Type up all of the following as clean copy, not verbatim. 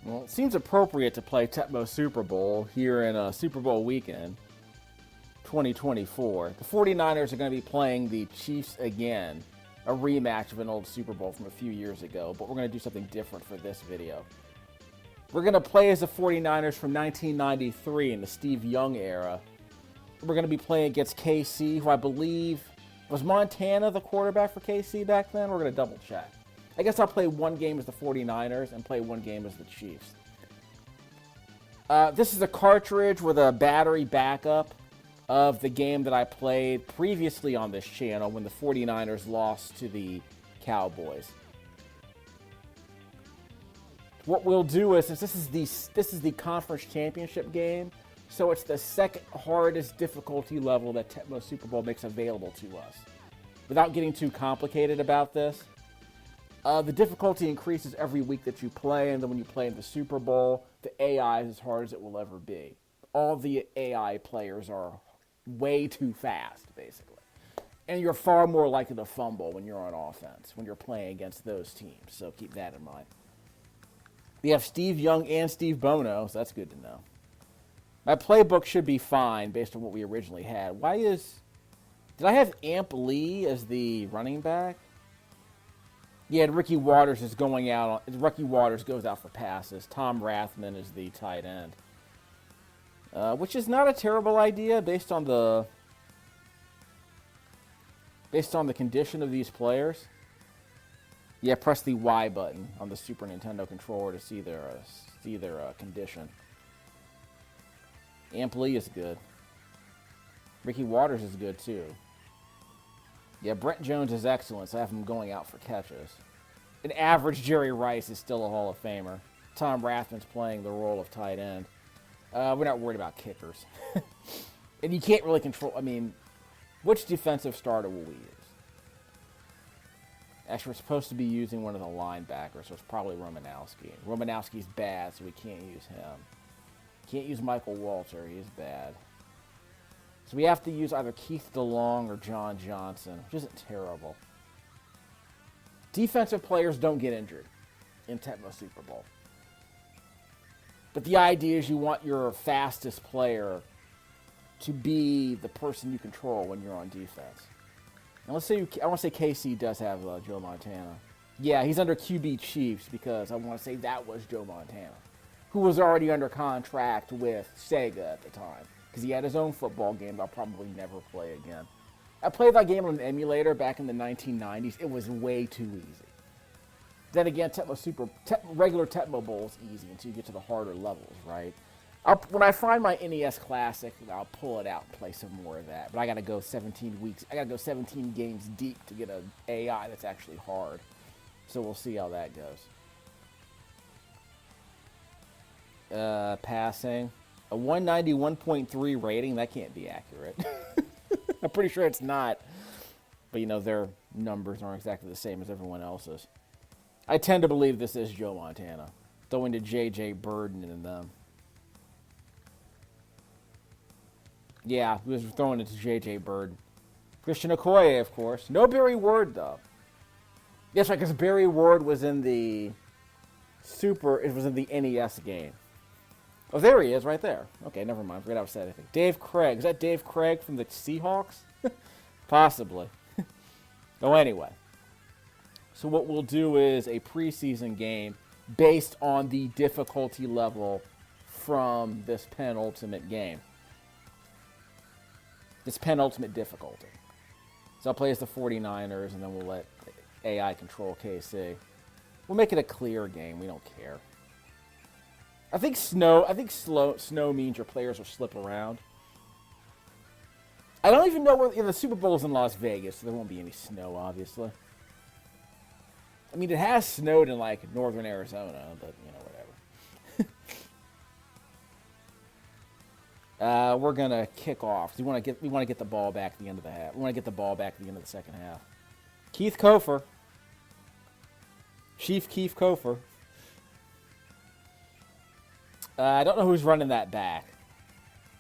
Well, it seems appropriate to play Tecmo Super Bowl here in Super Bowl weekend 2024. The 49ers are going to be playing the Chiefs again, a rematch of an old Super Bowl from a few years ago, but we're going to do something different for this video. We're going to play as the 49ers from 1993 in the Steve Young era. We're going to be playing against KC, who I believe was Montana the quarterback for KC back then. We're going to double check. I guess I'll play one game as the 49ers and play one game as the Chiefs. This is a cartridge with a battery backup of the game that I played previously on this channel when the 49ers lost to the Cowboys. What we'll do is, since this is the conference championship game, so it's the second hardest difficulty level that Tecmo Super Bowl makes available to us. Without getting too complicated about this, the difficulty increases every week that you play, and then when you play in the Super Bowl, the AI is as hard as it will ever be. All the AI players are way too fast, basically. And you're far more likely to fumble when you're on offense, when you're playing against those teams, so keep that in mind. We have Steve Young and Steve Bono, so that's good to know. My playbook should be fine based on what we originally had. Did I have Amp Lee as the running back? Yeah, Ricky Waters is going out. Ricky Waters goes out for passes. Tom Rathman is the tight end, which is not a terrible idea based on the condition of these players. Yeah, press the Y button on the Super Nintendo controller to see their condition. Amp Lee is good. Ricky Waters is good too. Yeah, Brent Jones is excellent, so I have him going out for catches. An average Jerry Rice is still a Hall of Famer. Tom Rathman's playing the role of tight end. We're not worried about kickers. And you can't really control, which defensive starter will we use? Actually, we're supposed to be using one of the linebackers, so it's probably Romanowski. Romanowski's bad, so we can't use him. Can't use Michael Walter, he's bad. So we have to use either Keith DeLong or John Johnson, which isn't terrible. Defensive players don't get injured in Tecmo Super Bowl. But the idea is you want your fastest player to be the person you control when you're on defense. Now let's say, I want to say KC does have Joe Montana. Yeah, he's under QB Chiefs because I want to say that was Joe Montana, who was already under contract with Sega at the time. Because he had his own football game that I'll probably never play again. I played that game on an emulator back in the 1990s. It was way too easy. Then again, regular Tecmo Bowl is easy until you get to the harder levels, right? When I find my NES Classic, I'll pull it out and play some more of that. But I got to go 17 weeks. I got to go 17 games deep to get an AI that's actually hard. So we'll see how that goes. Passing. A 191.3 rating, that can't be accurate. I'm pretty sure it's not. But, their numbers aren't exactly the same as everyone else's. I tend to believe this is Joe Montana. Throwing to J.J. Burden and them. Yeah, he was throwing it to J.J. Burden. Christian Okoye, of course. No Barry Ward, though. Yes, right, because Barry Ward was in the NES game. Oh, there he is, right there. Okay, never mind. Forgot I said anything. Dave Craig. Is that Dave Craig from the Seahawks? Possibly. Oh, anyway. So what we'll do is a preseason game based on the difficulty level from this penultimate game. This penultimate difficulty. So I'll play as the 49ers, and then we'll let AI control KC. We'll make it a clear game. We don't care. I think snow means your players will slip around. I don't even know where the Super Bowl's in Las Vegas, so there won't be any snow, obviously. It has snowed in northern Arizona, but whatever. We're gonna kick off. We want to get the ball back at the end of the half. We want to get the ball back at the end of the second half. Keith Kofer, Chief Keith Kofer. I don't know who's running that back.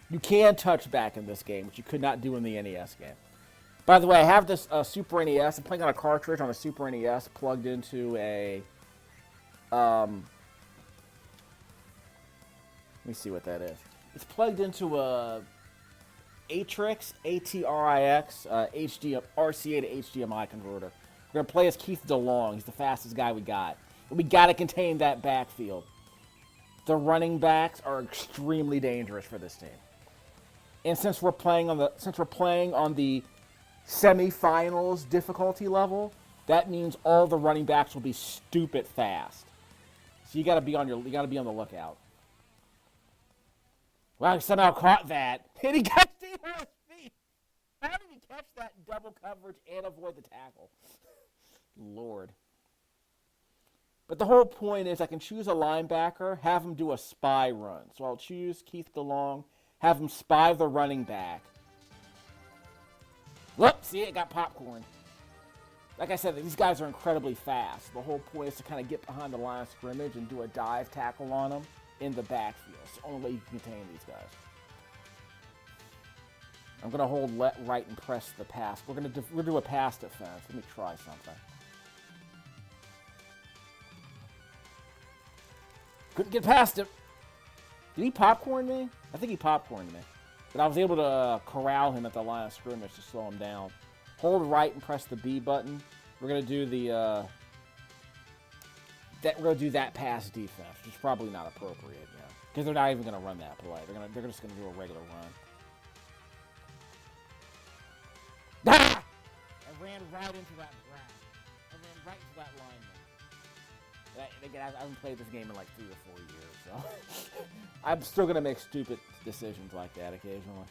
You can touch back in this game, which you could not do in the NES game. By the way, I have this Super NES. I'm playing on a cartridge on a Super NES plugged into a Let me see what that is. It's plugged into a Atrix, A-T-R-I-X, RCA to HDMI converter. We're going to play as Keith DeLong. He's the fastest guy we got. But we got to contain that backfield. The running backs are extremely dangerous for this team. And since we're playing on the semifinals difficulty level, that means all the running backs will be stupid fast. So you got to be on the lookout. Wow, he somehow caught that. And he got Steve on his feet. How did he catch that in double coverage and avoid the tackle? Lord. But the whole point is I can choose a linebacker, have him do a spy run. So I'll choose Keith DeLong, have him spy the running back. Look, see, it got popcorn. Like I said, these guys are incredibly fast. The whole point is to kind of get behind the line of scrimmage and do a dive tackle on them in the backfield. It's the only way you can contain these guys. I'm going to hold right and press the pass. We're going to do a pass defense. Let me try something. Couldn't get past him. Did he popcorn me? I think he popcorned me. But I was able to corral him at the line of scrimmage to slow him down. Hold right and press the B button. We're gonna do we're gonna do that pass defense, which is probably not appropriate, because they're not even gonna run that play. They're just gonna do a regular run. Ah! I ran right into that grass. I ran right into that lineman. Again, I haven't played this game in like 3 or 4 years, so I'm still going to make stupid decisions like that occasionally.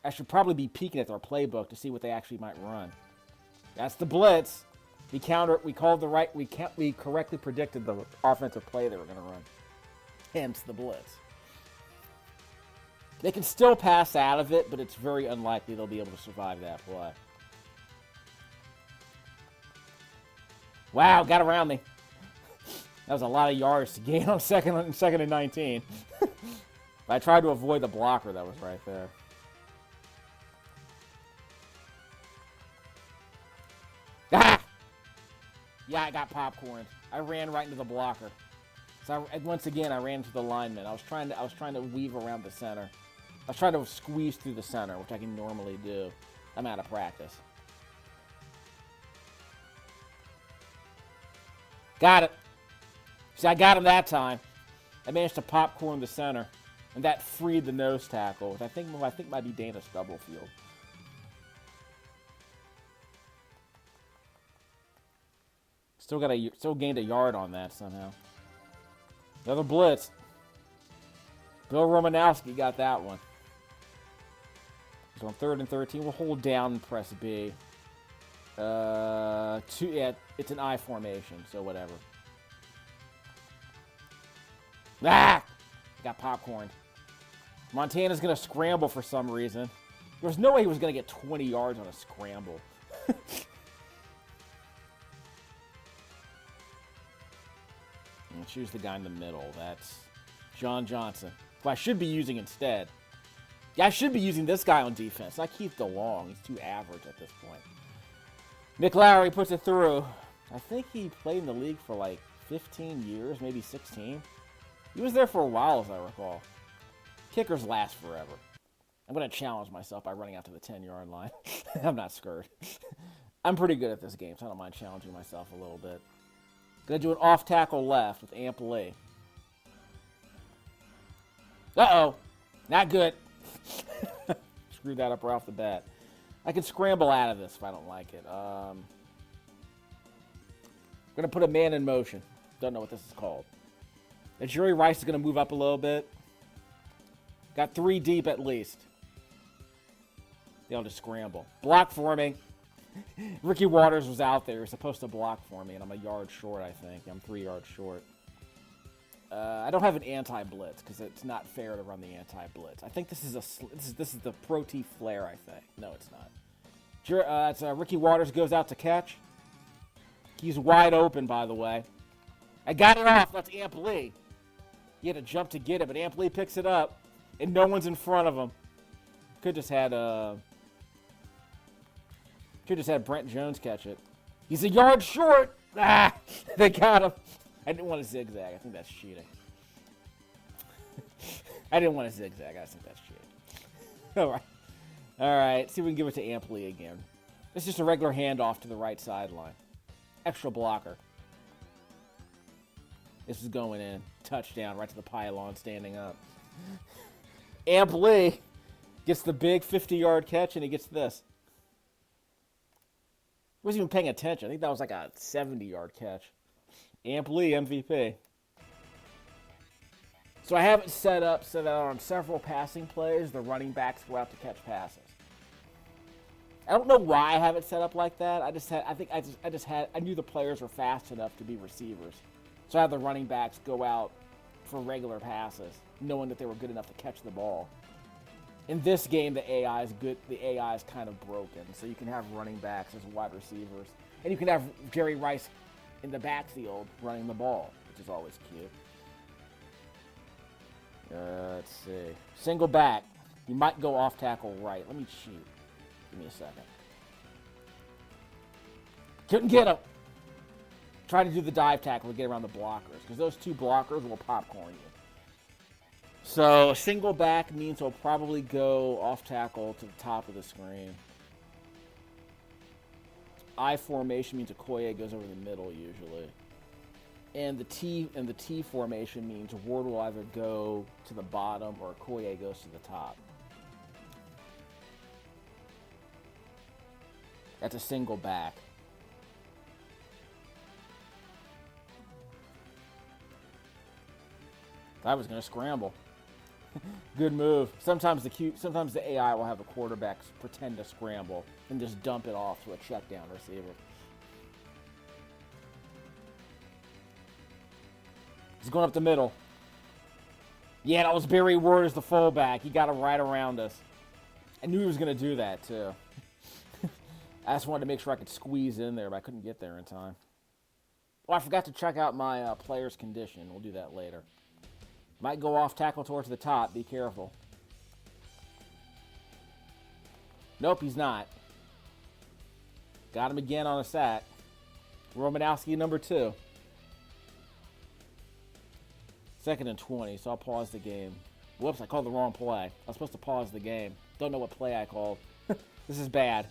I should probably be peeking at their playbook to see what they actually might run. That's the blitz. We correctly predicted the offensive play they were going to run. Hence the blitz. They can still pass out of it, but it's very unlikely they'll be able to survive that play. Wow, got around me. That was a lot of yards to gain on second and 19. I tried to avoid the blocker that was right there. Ah! Yeah, I got popcorned. I ran right into the blocker. So once again, I ran into the lineman. I was trying to weave around the center. I was trying to squeeze through the center, which I can normally do. I'm out of practice. Got it. See, I got him that time. I managed to popcorn the center, and that freed the nose tackle, which I think might be Dana Stubblefield. Still gained a yard on that somehow. Another blitz. Bill Romanowski got that one. So on 3rd and 13, we'll hold down and press B. It's an I formation, so whatever. Ah! Got popcorned. Montana's going to scramble for some reason. There was no way he was going to get 20 yards on a scramble. And choose the guy in the middle. That's John Johnson, who I should be using instead. Yeah, I should be using this guy on defense, not Keith DeLong. He's too average at this point. Nick Lowry puts it through. I think he played in the league for like 15 years, maybe 16. He was there for a while, as I recall. Kickers last forever. I'm going to challenge myself by running out to the 10-yard line. I'm not scared. I'm pretty good at this game, so I don't mind challenging myself a little bit. Going to do an off-tackle left with Amp Lee. Uh-oh. Not good. Screwed that up right off the bat. I can scramble out of this if I don't like it. I'm going to put a man in motion. Don't know what this is called. And Jerry Rice is going to move up a little bit. Got 3 deep at least. They'll just scramble. Block for me. Ricky Waters was out there. He was supposed to block for me, and I'm a yard short, I think. I'm 3 yards short. I don't have an anti-blitz because it's not fair to run the anti-blitz. I think this is the Pro T Flare, I think. No, it's not. Ricky Waters goes out to catch. He's wide open, by the way. I got it off. That's Amp Lee. He had to jump to get it, but Amp Lee picks it up, and no one's in front of him. Could just had Brent Jones catch it. He's a yard short. Ah, they got him. I didn't want to zigzag. I think that's cheating. I didn't want to zigzag. I think that's cheating. All right. All right. See if we can give it to Ampli again. It's just a regular handoff to the right sideline. Extra blocker. This is going in. Touchdown right to the pylon standing up. Ampli gets the big 50-yard catch, and he gets this. I wasn't even paying attention. I think that was like a 70-yard catch. Ampli MVP. So I have it set up so that on several passing plays, the running backs go out to catch passes. I don't know why I have it set up like that. I knew the players were fast enough to be receivers. So I had the running backs go out for regular passes, knowing that they were good enough to catch the ball. In this game, the AI is good. The AI is kind of broken, so you can have running backs as wide receivers, and you can have Jerry Rice in the backfield running the ball, which is always cute. Let's see. Single back. You might go off tackle right. Let me cheat. Give me a second. Couldn't get him. Try to do the dive tackle to get around the blockers, because those two blockers will popcorn you. So a single back means he'll probably go off tackle to the top of the screen. I formation means Okoye goes over the middle usually. And the T formation means Ward will either go to the bottom or Okoye goes to the top. That's a single back. I was going to scramble. Good move. Sometimes the AI will have the quarterbacks pretend to scramble and just dump it off to a check down receiver. He's going up the middle. Yeah, that was Barry Ward as the fullback. He got him right around us. I knew he was going to do that, too. I just wanted to make sure I could squeeze in there, but I couldn't get there in time. Oh, I forgot to check out my player's condition. We'll do that later. Might go off tackle towards the top. Be careful. Nope, he's not. Got him again on a sack. Romanowski, number 2. 2nd and 20, so I'll pause the game. Whoops, I called the wrong play. I was supposed to pause the game. Don't know what play I called. This is bad.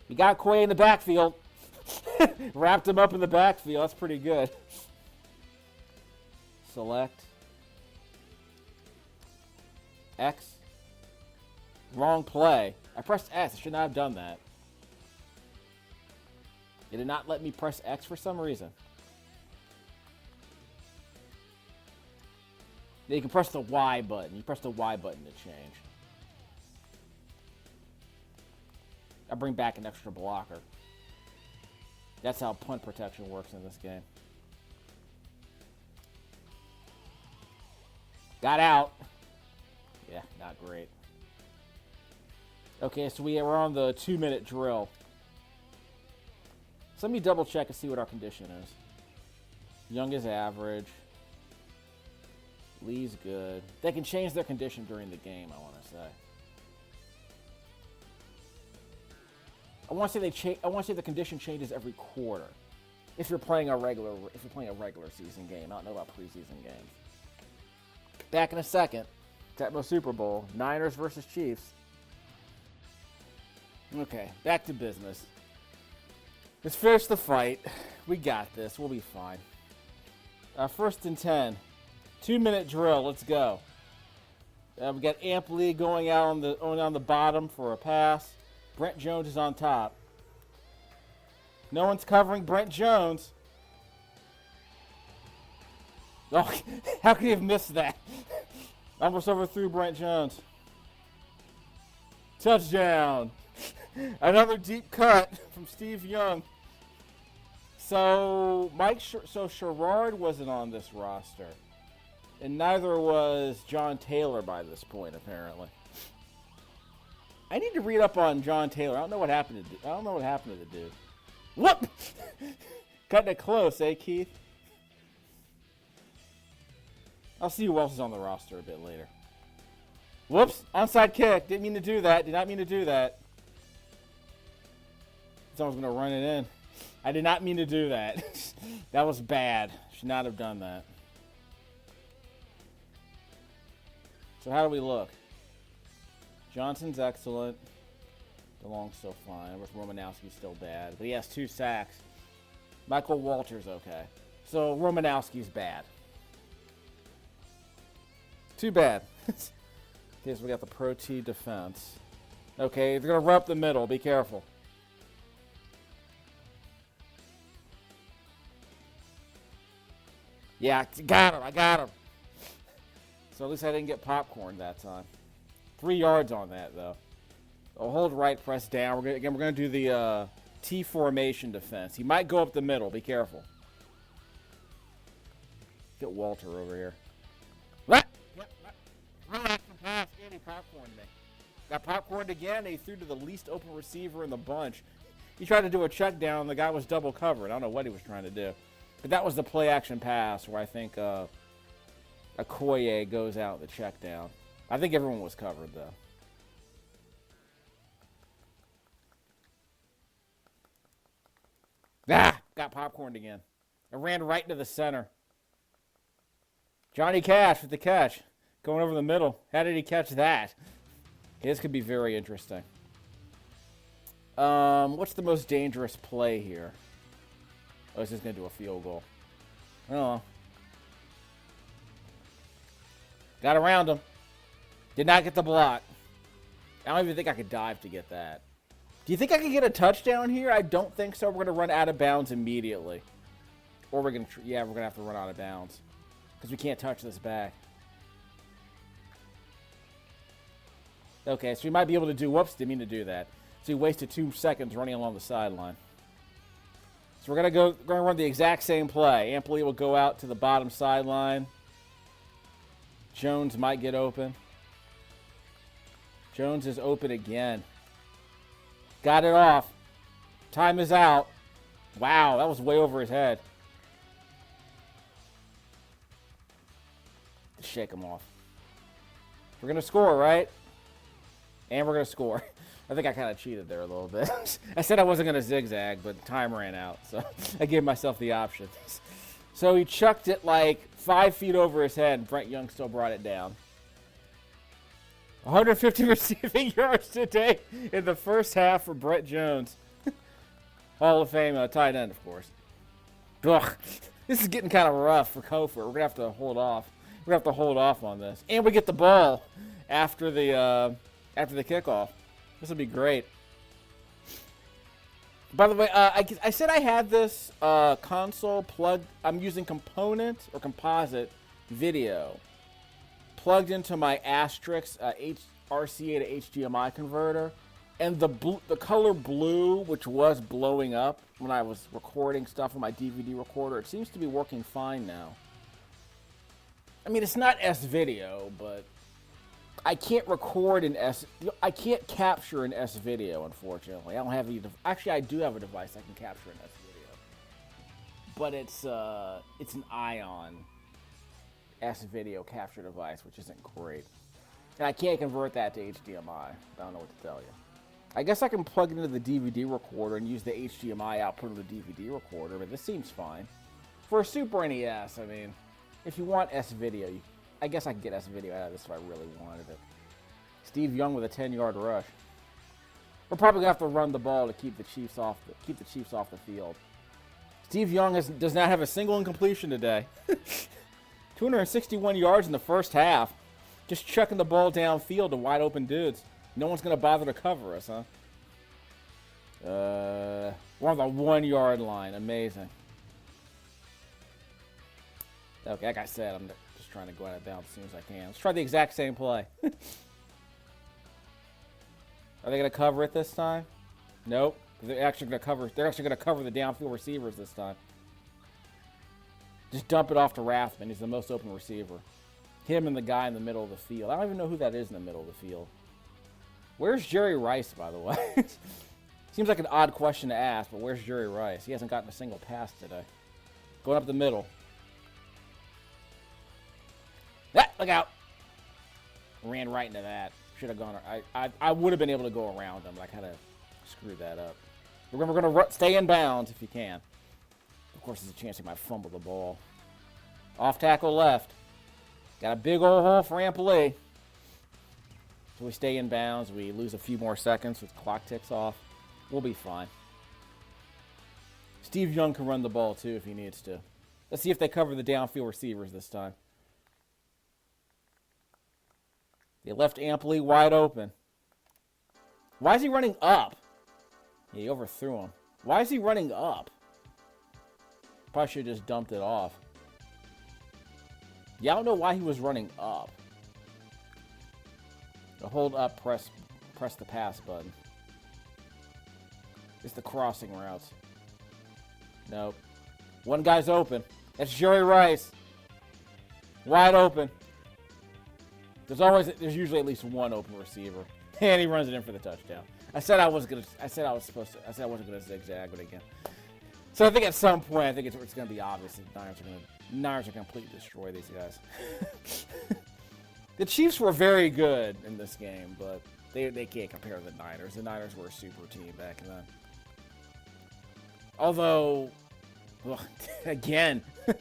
We got Quay in the backfield. Wrapped him up in the backfield. That's pretty good. Select. X. Wrong play. I pressed S. I should not have done that. It did not let me press X for some reason. You can press the Y button. You press the Y button to change. I bring back an extra blocker. That's how punt protection works in this game. Got out. Yeah, not great. Okay, so we're on the 2-minute drill. So let me double check and see what our condition is. Young is average. Lee's good. They can change their condition during the game, I want to say. I want to say the condition changes every quarter. If you're playing a regular season game. I don't know about preseason games. Back in a second. Tecmo Super Bowl. Niners versus Chiefs. Okay, back to business. Let's finish the fight. We got this. We'll be fine. 1st and 10. 2-minute drill. Let's go. We got Ampli going out on the bottom for a pass. Brent Jones is on top. No one's covering Brent Jones. Oh, how could he have missed that? Almost overthrew Brent Jones. Touchdown. Another deep cut from Steve Young. So Sherrard wasn't on this roster. And neither was John Taylor by this point, apparently. I need to read up on John Taylor. I don't know what happened to the dude. Whoop! Cutting it close, eh, Keith? I'll see who else is on the roster a bit later. Whoops! Onside kick. Didn't mean to do that. Did not mean to do that. Someone's going to run it in. I did not mean to do that. That was bad. Should not have done that. So how do we look? Johnson's excellent. DeLong's still fine. With Romanowski's still bad. But he has 2 sacks. Michael Walter's okay. So Romanowski's bad. Too bad. Okay, so we got the Pro T defense. Okay, they're going to run up the middle. Be careful. Yeah, got him. I got him. So at least I didn't get popcorn that time. 3 yards on that, though. I'll hold right, press down. We're going to do the T formation defense. He might go up the middle. Be careful. Get Walter over here. What? Yep. Relax and pass. And he popcorned me. Got popcorned again. And he threw to the least open receiver in the bunch. He tried to do a check down. And the guy was double covered. I don't know what he was trying to do. But that was the play action pass where I think Okoye goes out the check down. I think everyone was covered, though. Ah! Got popcorned again. I ran right into the center. Johnny Cash with the catch. Going over the middle. How did he catch that? Okay, this could be very interesting. What's the most dangerous play here? Oh, he's just going to do a field goal. Oh. Got around him. Did not get the block. I don't even think I could dive to get that. Do you think I could get a touchdown here? I don't think so. We're going to run out of bounds immediately. Or we're going to, yeah, we're going to have to run out of bounds. Because we can't touch this back. Okay, so we might be able to do, whoops, didn't mean to do that. So we wasted 2 seconds running along the sideline. So we're going to run the exact same play. Ampley will go out to the bottom sideline. Jones might get open. Jones is open again. Got it off. Time is out. Wow, that was way over his head. Shake him off. We're going to score, right? And we're going to score. I think I kind of cheated there a little bit. I said I wasn't going to zigzag, but time ran out. So I gave myself the option. So he chucked it like 5 feet over his head, and Brent Young still brought it down. 150 receiving yards today in the first half for Brett Jones. Hall of Fame tight end, of course. Ugh. This is getting kind of rough for Kofor. We're going to have to hold off. We're going to have to hold off on this. And we get the ball after the kickoff. This will be great. By the way, I said I had this console plugged. I'm using component or composite video plugged into my Asterix RCA to HDMI converter, and the color blue, which was blowing up when I was recording stuff on my DVD recorder, it seems to be working fine now. I mean, it's not S-video, but I can't record in I can't capture an S-video, unfortunately. I don't have any. Actually, I do have a device that can capture an S-video, but it's an Ion S-video capture device, which isn't great. And I can't convert that to HDMI. I don't know what to tell you. I guess I can plug it into the DVD recorder and use the HDMI output of the DVD recorder, but this seems fine. For a Super NES, I mean, if you want S-video, I guess I could get S-video out of this if I really wanted it. Steve Young with a 10-yard rush. We're probably gonna have to run the ball to keep the Chiefs off the field. Steve Young does not have a single incompletion today. 261 yards in the first half. Just chucking the ball downfield to wide open dudes. No one's gonna bother to cover us, huh? We're on the 1-yard line. Amazing. Okay, like I said, I'm just trying to go out of bounds as soon as I can. Let's try the exact same play. Are they going to cover it this time? Nope. They're actually going to cover. They're actually going to cover the downfield receivers this time. Just dump it off to Rathman. He's the most open receiver. Him and the guy in the middle of the field. I don't even know who that is in the middle of the field. Where's Jerry Rice, by the way? Seems like an odd question to ask, but where's Jerry Rice? He hasn't gotten a single pass today. Going up the middle. Ah, look out. Ran right into that. Should have gone. I would have been able to go around him, but I kind of screwed that up. We're going to stay in bounds if you can. Of course, there's a chance he might fumble the ball. Off tackle left. Got a big old hole for Ampley. So we stay in bounds. We lose a few more seconds with clock ticks off. We'll be fine. Steve Young can run the ball, too, if he needs to. Let's see if they cover the downfield receivers this time. They left Ampley wide open. Why is he running up? Yeah, he overthrew him. Why is he running up? Probably should have just dumped it off. Yeah, I don't know why he was running up. To hold up, press the pass button. It's the crossing routes. Nope. One guy's open. That's Jerry Rice. Wide open. There's usually at least one open receiver. And he runs it in for the touchdown. I said I wasn't gonna zigzag it again. So I think at some point it's gonna be obvious that Niners are gonna completely destroy these guys. The Chiefs were very good in this game, but they can't compare to the Niners. The Niners were a super team back then. Although, well, again, I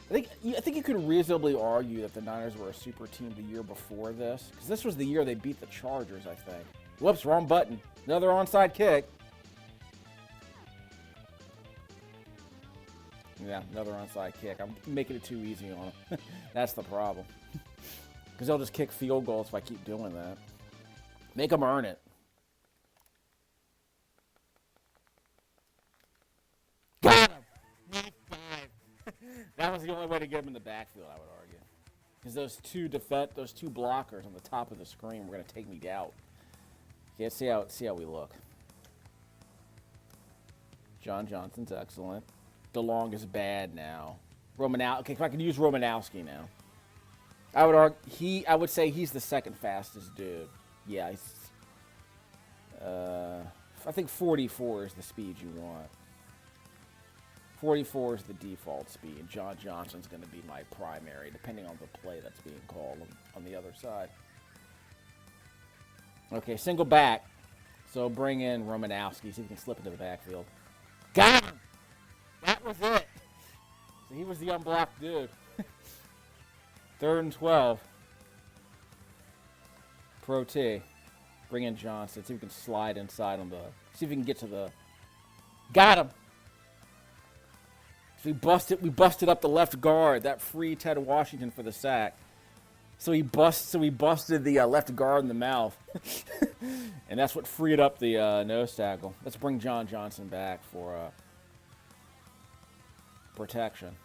think you could reasonably argue that the Niners were a super team the year before this, because this was the year they beat the Chargers, I think. Whoops, wrong button. Another onside kick. Yeah, another onside kick. I'm making it too easy on them. That's the problem. Because they'll just kick field goals if I keep doing that. Make them earn it. Got him! Not five. That was the only way to get him in the backfield, I would argue. Because those two blockers on the top of the screen were going to take me out. Okay, let's see how we look. John Johnson's excellent. DeLong is bad now. Okay, if I could use Romanowski now. I would say he's the second fastest dude. Yeah, I think 44 is the speed you want. 44 is the default speed. John Johnson's going to be my primary, depending on the play that's being called on the other side. Okay, single back. So bring in Romanowski, see if he can slip into the backfield. Got him! That was it. So he was the unblocked dude. 3rd and 12. Pro T. Bring in Johnson. See if we can slide inside on the... See if we can get to the... Got him! So we busted up the left guard. That freed Ted Washington for the sack. So we busted the left guard in the mouth. And that's what freed up the nose tackle. Let's bring John Johnson back for protection.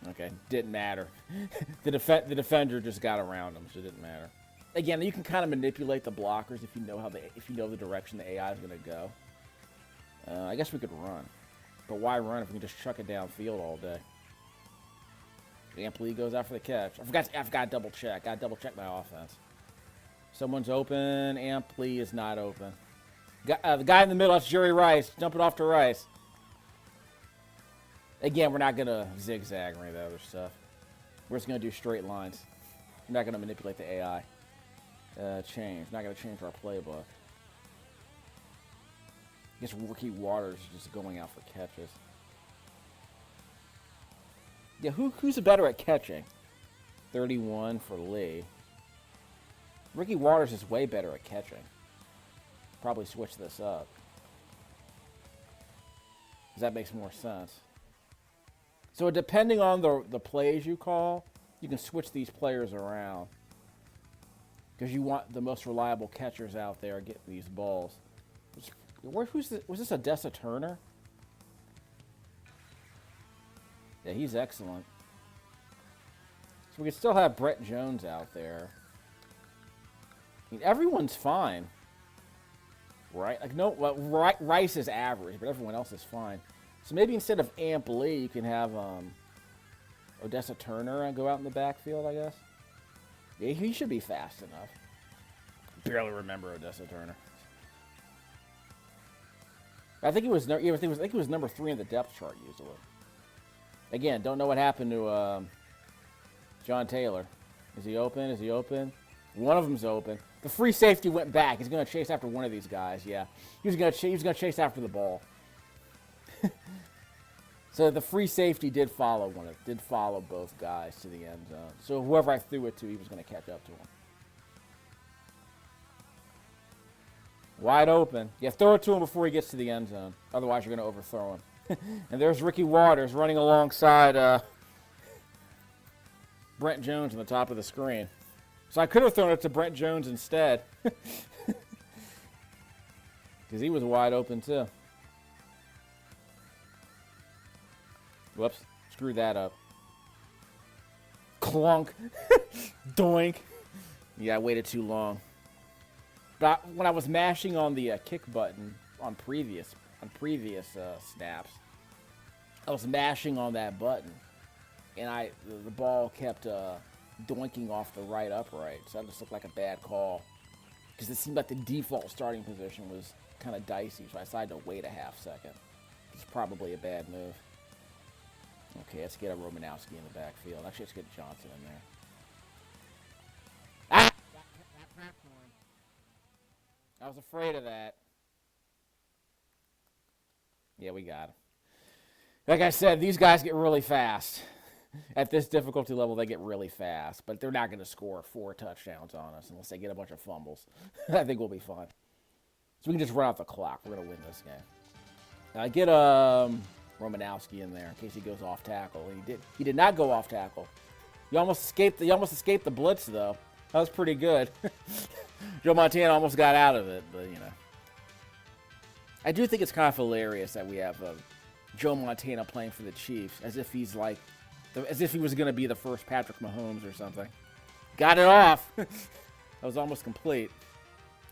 Okay, didn't matter. The defender just got around him, so it didn't matter. Again, you can kind of manipulate the blockers if you know the direction the AI is going to go. I guess we could run, but why run if we can just chuck it downfield all day? Ampley goes out for the catch. I forgot to double check. Got to double check my offense. Someone's open. Ampley is not open. The guy in the middle, that's Jerry Rice. Dump it off to Rice. Again, we're not going to zigzag or any of that other stuff. We're just going to do straight lines. We're not going to manipulate the AI. Change. Not going to change our playbook. I guess Ricky Waters is just going out for catches. Yeah, who's better at catching? 31 for Lee. Ricky Waters is way better at catching. Probably switch this up. Because that makes more sense. So depending on the plays you call, you can switch these players around. Because you want the most reliable catchers out there getting these balls. Was this Odessa Turner? Yeah, he's excellent. So we can still have Brett Jones out there. I mean, everyone's fine. Right? Like, no, well, Rice is average, but everyone else is fine. So maybe instead of Amp Lee, you can have Odessa Turner go out in the backfield, I guess. Yeah, he should be fast enough. Barely remember Odessa Turner. I think he was number 3 in the depth chart usually. Again, don't know what happened to John Taylor. Is he open? Is he open? One of them's open. The free safety went back. He's going to chase after one of these guys. Yeah, he was going to chase after the ball. So the free safety did follow one. It did follow both guys to the end zone. So whoever I threw it to, he was going to catch up to him. Wide open. Yeah, throw it to him before he gets to the end zone. Otherwise, you're going to overthrow him. And there's Ricky Waters running alongside Brent Jones on the top of the screen. So I could have thrown it to Brent Jones instead. Because he was wide open too. Whoops. Screw that up. Clunk. Doink. Yeah, I waited too long. But when I was mashing on the kick button on previous snaps, I was mashing on that button, and the ball kept doinking off the right upright, so that just looked like a bad call, because it seemed like the default starting position was kind of dicey, so I decided to wait a half second. It's probably a bad move. Okay, let's get a Romanowski in the backfield. Actually, let's get Johnson in there. Ah! I was afraid of that. Yeah, we got him. Like I said, these guys get really fast. At this difficulty level, they get really fast. But they're not going to score 4 touchdowns on us unless they get a bunch of fumbles. I think we'll be fine. So we can just run out the clock. We're going to win this game. Now, get Romanowski in there in case he goes off tackle. He did not go off tackle. You almost escaped the blitz, though. That was pretty good. Joe Montana almost got out of it, but, you know. I do think it's kind of hilarious that we have Joe Montana playing for the Chiefs as if he was going to be the first Patrick Mahomes or something. Got it off. That was almost complete.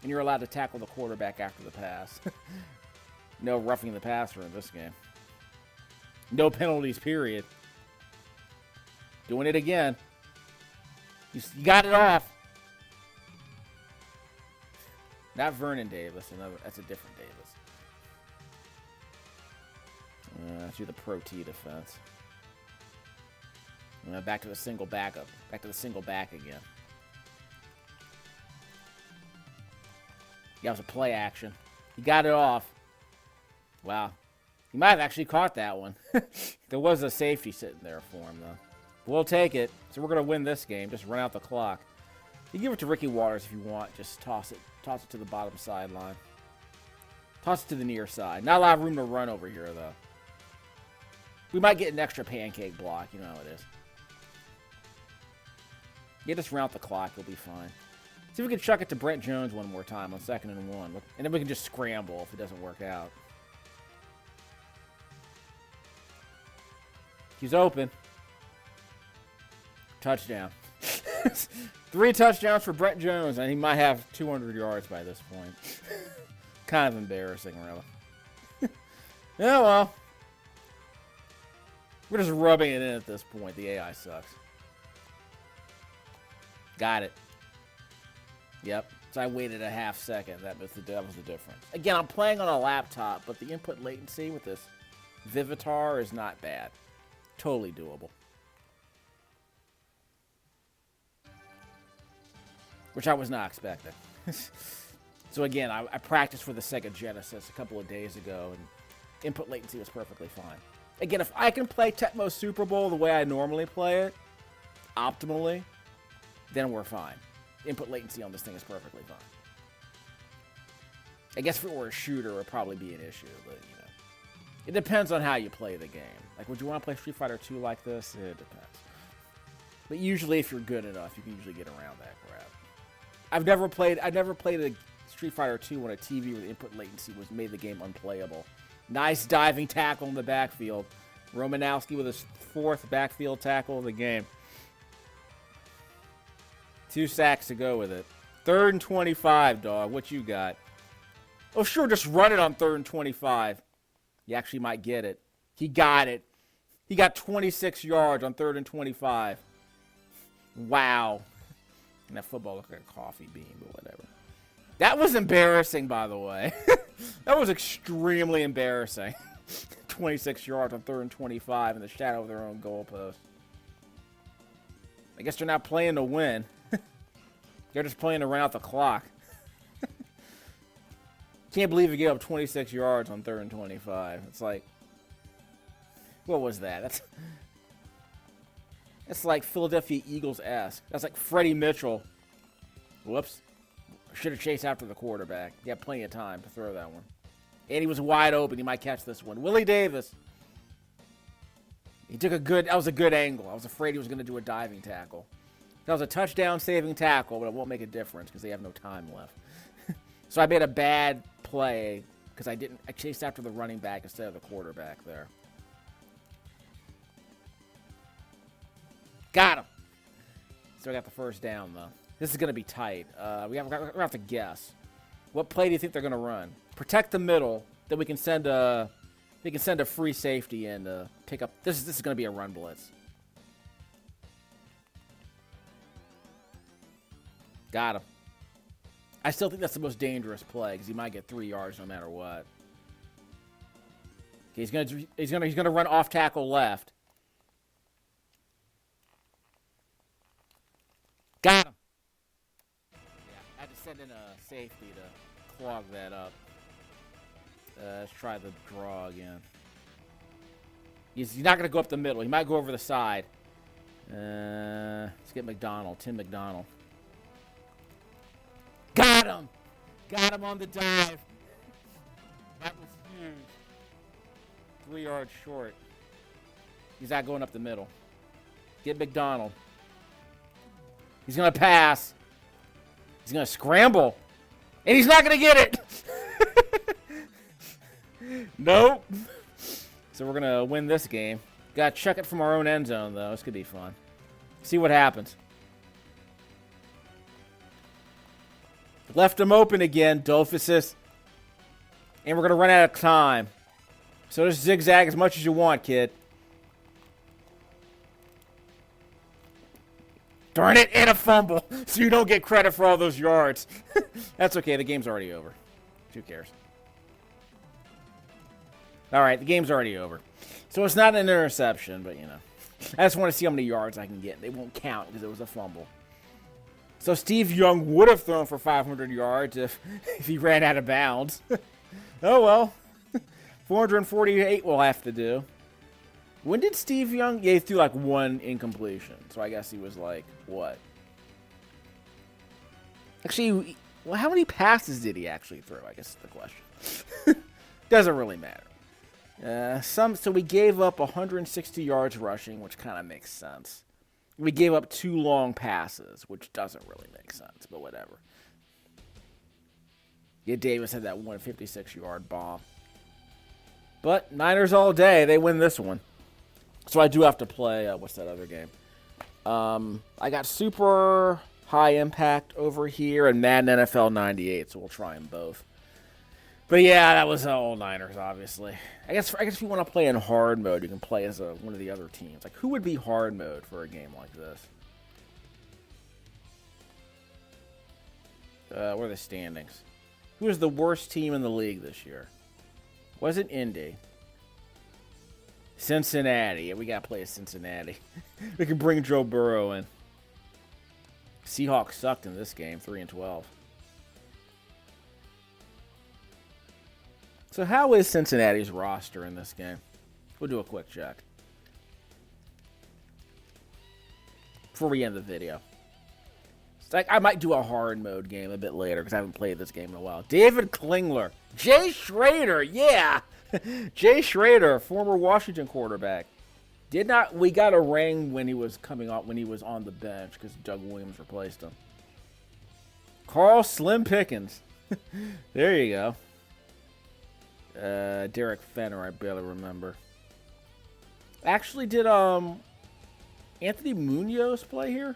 And you're allowed to tackle the quarterback after the pass. No roughing the passer in this game. No penalties, period. Doing it again. You got it off. Not Vernon Davis. That's a different Davis. Let's do the Pro T defense. Back to the single backup. Back to the single back again. Yeah, it was a play action. He got it off. Wow. He might have actually caught that one. There was a safety sitting there for him, though. We'll take it. So we're going to win this game. Just run out the clock. You give it to Ricky Waters if you want. Just toss it to the bottom sideline. Toss it to the near side. Not a lot of room to run over here, though. We might get an extra pancake block. You know how it is. Yeah, just run out the clock. You'll be fine. See if we can chuck it to Brent Jones one more time on 2nd and 1. And then we can just scramble if it doesn't work out. He's open. Touchdown. 3 touchdowns for Brent Jones, and he might have 200 yards by this point. Kind of embarrassing, really. Yeah, well. We're just rubbing it in at this point. The AI sucks. Got it. Yep. So I waited a half second. That was the difference. Again, I'm playing on a laptop, but the input latency with this Vivitar is not bad. Totally doable. Which I was not expecting. So again, I practiced for the Sega Genesis a couple of days ago, and input latency was perfectly fine. Again, if I can play Tecmo Super Bowl the way I normally play it, optimally, then we're fine. Input latency on this thing is perfectly fine. I guess if it were a shooter, it would probably be an issue, but, you know. It depends on how you play the game. Like, would you want to play Street Fighter 2 like this? It depends. But usually, if you're good enough, you can usually get around that crap. I've never played a Street Fighter 2 when a TV with input latency made the game unplayable. Nice diving tackle in the backfield. Romanowski with his 4th backfield tackle of the game. 2 sacks to go with it. 3rd and 25, dog. What you got? Oh, sure, just run it on 3rd and 25. You actually might get it. He got it. He got 26 yards on 3rd and 25. Wow. And that football looked like a coffee bean, but whatever. That was embarrassing, by the way. That was extremely embarrassing. 26 yards on 3rd and 25 in the shadow of their own goalpost. I guess they're not playing to win. They're just playing to run out the clock. Can't believe you gave up 26 yards on 3rd and 25. It's like, What was that? That's like Philadelphia Eagles-esque. That's like Freddie Mitchell. Whoops. Should have chased after the quarterback. He had plenty of time to throw that one. And he was wide open. He might catch this one. Willie Davis. He took that was a good angle. I was afraid he was going to do a diving tackle. That was a touchdown-saving tackle, but it won't make a difference because they have no time left. So I made a bad play because I chased after the running back instead of the quarterback there. Got him. So I got the first down, though. This is going to be tight. We're going to have to guess. What play do you think they're going to run? Protect the middle, then we can send a free safety in to pick up. This is going to be a run blitz. Got him. I still think that's the most dangerous play because he might get 3 yards no matter what. Okay, he's gonna run off tackle left. Got him. Yeah, I had to send in a safety to clog that up. Let's try the draw again. He's not gonna go up the middle. He might go over the side. Let's get Tim McDonald. Got him! Got him on the dive. That was huge. 3 yards short. He's not going up the middle. Get McDonald. He's going to pass. He's going to scramble. And he's not going to get it! Nope. So we're going to win this game. Got to check it from our own end zone, though. This could be fun. See what happens. Left him open again, Dophisus. And we're going to run out of time. So just zigzag as much as you want, kid. Darn it, and a fumble. So you don't get credit for all those yards. That's okay, the game's already over. Who cares? Alright, the game's already over. So it's not an interception, but you know. I just want to see how many yards I can get. They won't count because it was a fumble. So Steve Young would have thrown for 500 yards if he ran out of bounds. Oh, well. 448 we'll have to do. When did Steve Young? Yeah, he threw like one incompletion. So I guess he was like, what? Actually, well, how many passes did he actually throw? I guess is the question. Doesn't really matter. So we gave up 160 yards rushing, which kind of makes sense. We gave up 2 long passes, which doesn't really make sense, but whatever. Yeah, Davis had that 156-yard bomb. But Niners all day, they win this one. So I do have to play, what's that other game? I got Super High Impact over here and Madden NFL 98, so we'll try them both. But yeah, that was all Niners, obviously. I guess if you want to play in hard mode, you can play as one of the other teams. Like, who would be hard mode for a game like this? What are the standings? Who is the worst team in the league this year? Was it Indy? Cincinnati. Yeah, we got to play as Cincinnati. We can bring Joe Burrow in. Seahawks sucked in this game, 3-12. So how is Cincinnati's roster in this game? We'll do a quick check before we end the video. It's like I might do a hard mode game a bit later because I haven't played this game in a while. David Klingler. Jay Schrader, yeah. Jay Schrader, former Washington quarterback. We got a ring when he was on the bench because Doug Williams replaced him. Carl Slim Pickens. There you go. Derek Fenner, I barely remember. Actually, did Anthony Munoz play here?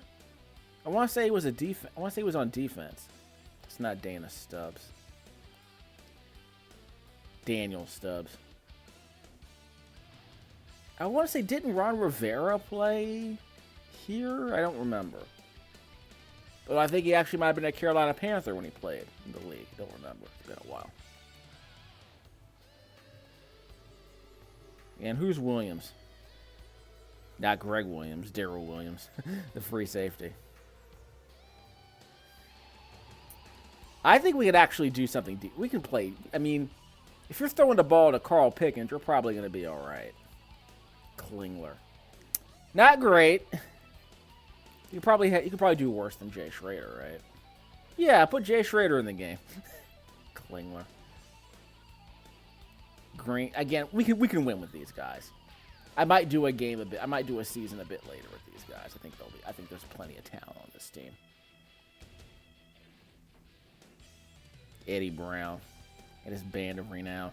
I want to say he was on defense. It's not Dana Stubbs. Daniel Stubbs. I want to say, didn't Ron Rivera play here? I don't remember. But I think he actually might have been a Carolina Panther when he played in the league. Don't remember. It's been a while. And who's Williams? Not Greg Williams, Darrell Williams, the free safety. I think we could actually do something. We can play. I mean, if you're throwing the ball to Carl Pickens, you're probably going to be all right. Klingler. Not great. You could probably do worse than Jay Schrader, right? Yeah, put Jay Schrader in the game. Klingler. Green. Again, we can win with these guys. I might do a game a bit. I might do a season a bit later with these guys. I think there's plenty of talent on this team. Eddie Brown and his band of renown.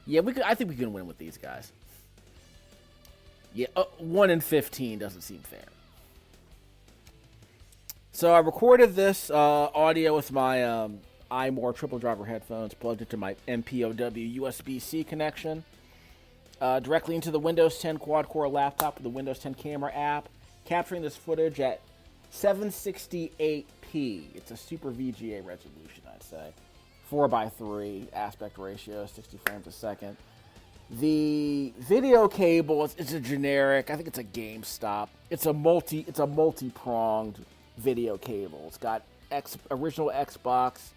Yeah, I think we can win with these guys. Yeah, 1-15 doesn't seem fair. So I recorded this audio with my iMore triple driver headphones plugged into my MPOW USB-C connection directly into the Windows 10 quad-core laptop with the Windows 10 camera app, capturing this footage at 768p. It's a super VGA resolution, I'd say. 4:3 aspect ratio, 60 frames a second. The video cable is a generic. I think it's a GameStop. It's a multi-pronged video cable. It's got original Xbox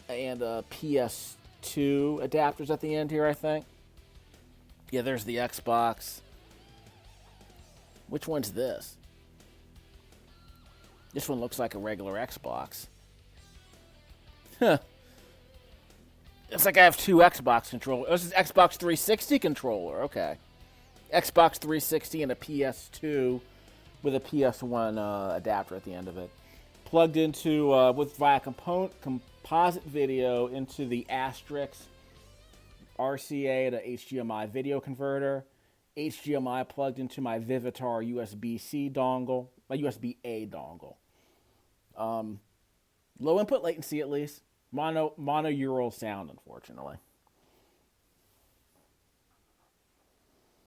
and PS2 adapters at the end here, I think. Yeah, there's the Xbox. Which one's this? This one looks like a regular Xbox. Huh. It's like I have two Xbox controllers. This is Xbox 360 controller. Okay. Xbox 360 and a PS2 with a PS1 adapter at the end of it. Plugged into, via composite video into the Asterix RCA to HDMI video converter. HDMI plugged into my Vivitar USB-C dongle. My USB-A dongle. Low input latency at least. Mono Ural sound, unfortunately.